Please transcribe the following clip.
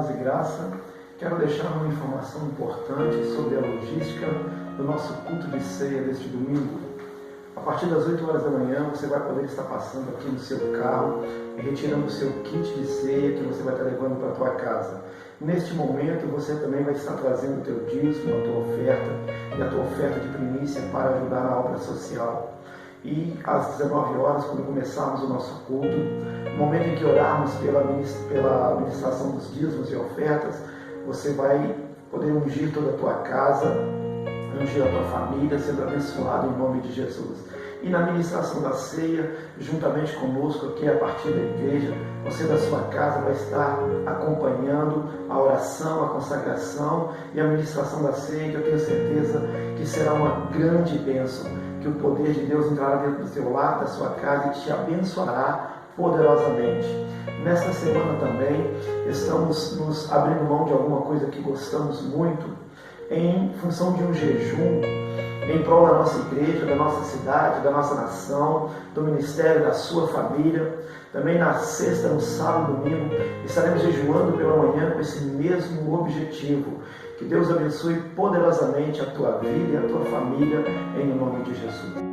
paz e graça. Quero deixar uma informação importante sobre a logística do nosso culto de ceia deste domingo. A partir das 8 horas da manhã, você vai poder estar passando aqui no seu carro e retirando o seu kit de ceia que você vai estar levando para a tua casa. Neste momento, você também vai estar trazendo o teu dízimo, a tua oferta e a tua oferta de primícia para ajudar na obra social. E às 19 horas, quando começarmos o nosso culto, no momento em que orarmos pela administração dos dízimos e ofertas, você vai poder ungir toda a tua casa, ungir a tua família, sendo abençoado em nome de Jesus. E na ministração da ceia, juntamente conosco aqui a partir da igreja, você da sua casa vai estar acompanhando a oração, a consagração e a ministração da ceia, que eu tenho certeza que será uma grande bênção, que o poder de Deus entrará dentro do seu lar, da sua casa e te abençoará poderosamente. Nesta semana também estamos nos abrindo mão de alguma coisa que gostamos muito, em função de um jejum em prol da nossa igreja, da nossa cidade, da nossa nação, do ministério, da sua família. Também na sexta, no sábado e domingo estaremos jejuando pela manhã com esse mesmo objetivo. Que Deus abençoe poderosamente a tua vida e a tua família, em nome de Jesus.